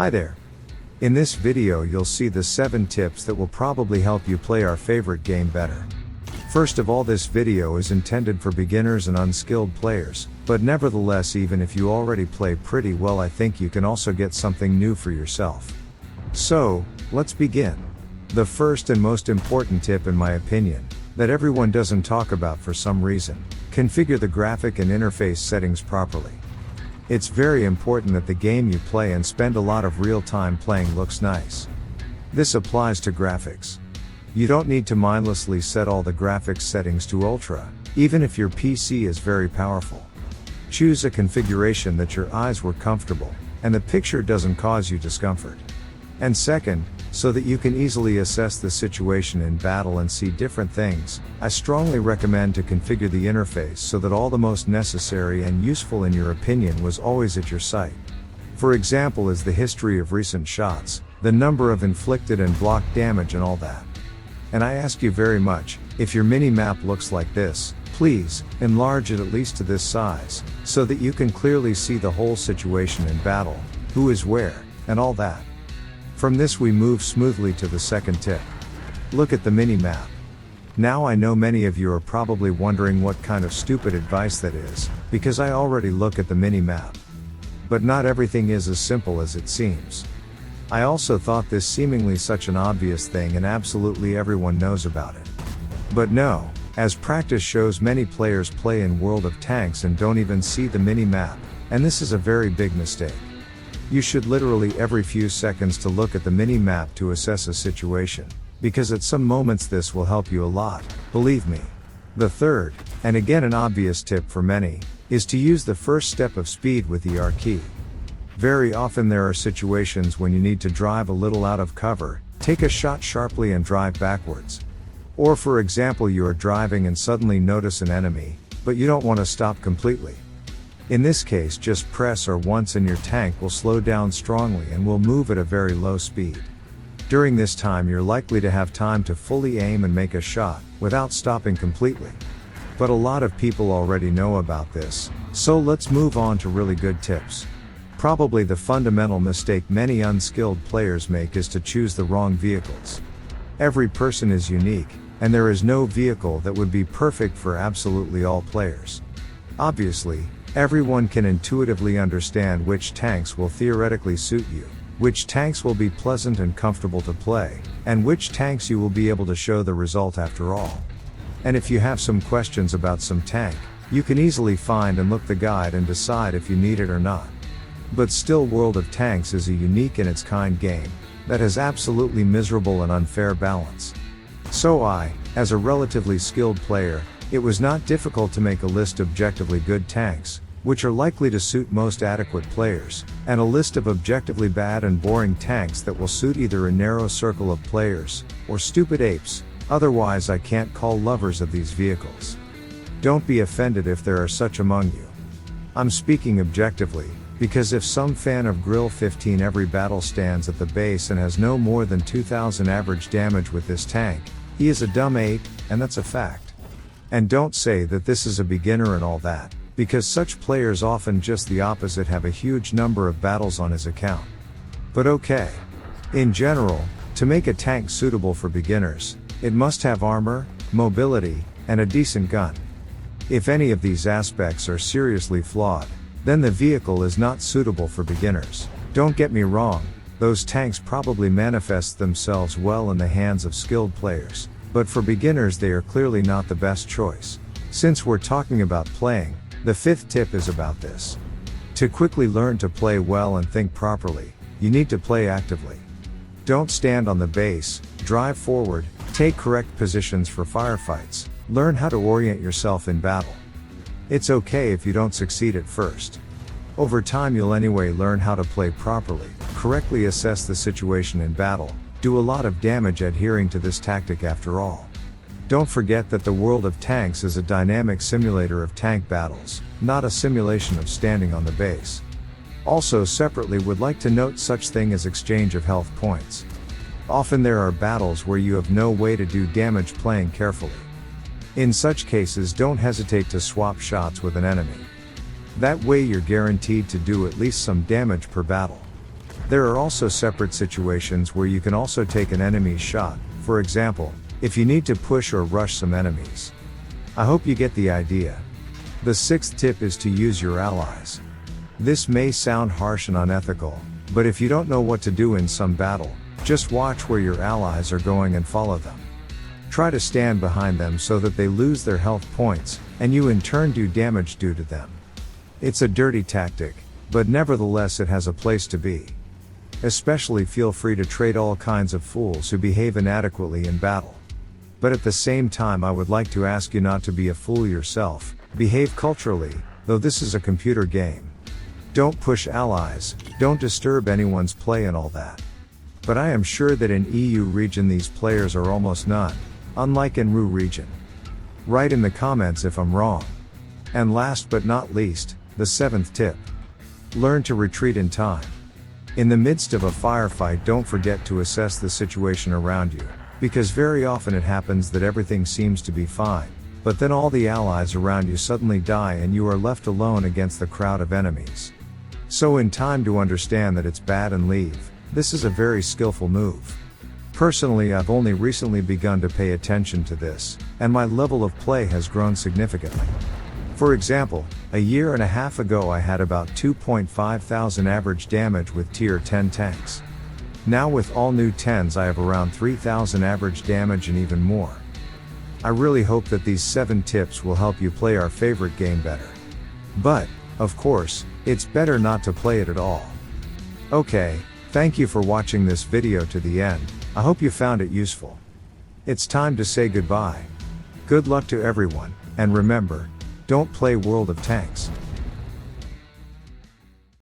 Hi there. In this video you'll see the 7 tips that will probably help you play our favorite game better. First of all, this video is intended for beginners and unskilled players, but nevertheless, even if you already play pretty well, I think you can also get something new for yourself. So, let's begin. The first and most important tip, in my opinion, that everyone doesn't talk about for some reason: configure the graphic and interface settings properly. It's very important that the game you play and spend a lot of real time playing looks nice. This applies to graphics. You don't need to mindlessly set all the graphics settings to ultra, even if your PC is very powerful. Choose a configuration that your eyes were comfortable, and the picture doesn't cause you discomfort. And second, so that you can easily assess the situation in battle and see different things, I strongly recommend to configure the interface so that all the most necessary and useful in your opinion was always at your sight. For example, is the history of recent shots, the number of inflicted and blocked damage and all that. And I ask you very much, if your mini-map looks like this, please, enlarge it at least to this size, so that you can clearly see the whole situation in battle, who is where, and all that. From this we move smoothly to the second tip. Look at the mini-map. Now I know many of you are probably wondering what kind of stupid advice that is, because I already look at the mini-map. But not everything is as simple as it seems. I also thought this seemingly such an obvious thing and absolutely everyone knows about it. But no, as practice shows, many players play in World of Tanks and don't even see the mini-map, and this is a very big mistake. You should literally every few seconds to look at the mini-map to assess a situation, because at some moments this will help you a lot, believe me. The third, and again an obvious tip for many, is to use the first step of speed with the R key. Very often there are situations when you need to drive a little out of cover, take a shot sharply and drive backwards. Or for example, you are driving and suddenly notice an enemy, but you don't want to stop completely. In this case, just press R once and your tank will slow down strongly and will move at a very low speed. During this time you're likely to have time to fully aim and make a shot, without stopping completely. But a lot of people already know about this, so let's move on to really good tips. Probably the fundamental mistake many unskilled players make is to choose the wrong vehicles. Every person is unique, and there is no vehicle that would be perfect for absolutely all players. Obviously, everyone can intuitively understand which tanks will theoretically suit you, which tanks will be pleasant and comfortable to play, and which tanks you will be able to show the result after all. And if you have some questions about some tank, you can easily find and look the guide and decide if you need it or not. But still, World of Tanks is a unique in its kind game, that has absolutely miserable and unfair balance. So as a relatively skilled player, it was not difficult to make a list of objectively good tanks, which are likely to suit most adequate players, and a list of objectively bad and boring tanks that will suit either a narrow circle of players, or stupid apes, otherwise I can't call lovers of these vehicles. Don't be offended if there are such among you. I'm speaking objectively, because if some fan of Grill 15 every battle stands at the base and has no more than 2000 average damage with this tank, he is a dumb ape, and that's a fact. And don't say that this is a beginner and all that, because such players often just the opposite, have a huge number of battles on his account. But okay. In general, to make a tank suitable for beginners, it must have armor, mobility, and a decent gun. If any of these aspects are seriously flawed, then the vehicle is not suitable for beginners. Don't get me wrong, those tanks probably manifest themselves well in the hands of skilled players, but for beginners they are clearly not the best choice. Since we're talking about playing, the 5th tip is about this. To quickly learn to play well and think properly, you need to play actively. Don't stand on the base, drive forward, take correct positions for firefights, learn how to orient yourself in battle. It's okay if you don't succeed at first. Over time you'll anyway learn how to play properly, correctly assess the situation in battle, do a lot of damage adhering to this tactic after all. Don't forget that the World of Tanks is a dynamic simulator of tank battles, not a simulation of standing on the base. Also separately would like to note such thing as exchange of health points. Often there are battles where you have no way to do damage playing carefully. In such cases don't hesitate to swap shots with an enemy. That way you're guaranteed to do at least some damage per battle. There are also separate situations where you can also take an enemy's shot, for example, if you need to push or rush some enemies. I hope you get the idea. The sixth tip is to use your allies. This may sound harsh and unethical, but if you don't know what to do in some battle, just watch where your allies are going and follow them. Try to stand behind them so that they lose their health points, and you in turn do damage due to them. It's a dirty tactic, but nevertheless it has a place to be. Especially feel free to trade all kinds of fools who behave inadequately in battle. But at the same time I would like to ask you not to be a fool yourself, behave culturally, though this is a computer game. Don't push allies, don't disturb anyone's play and all that. But I am sure that in EU region these players are almost none, unlike in RU region. Write in the comments if I'm wrong. And last but not least, the seventh tip. Learn to retreat in time. In the midst of a firefight, don't forget to assess the situation around you, because very often it happens that everything seems to be fine, but then all the allies around you suddenly die and you are left alone against the crowd of enemies. So in time to understand that it's bad and leave, this is a very skillful move. Personally, I've only recently begun to pay attention to this, and my level of play has grown significantly. For example, a year and a half ago I had about 2.5 thousand average damage with tier 10 tanks. Now with all new 10s I have around 3,000 average damage and even more. I really hope that these 7 tips will help you play our favorite game better. But, of course, it's better not to play it at all. Okay, thank you for watching this video to the end. I hope you found it useful. It's time to say goodbye. Good luck to everyone, and remember, don't play World of Tanks.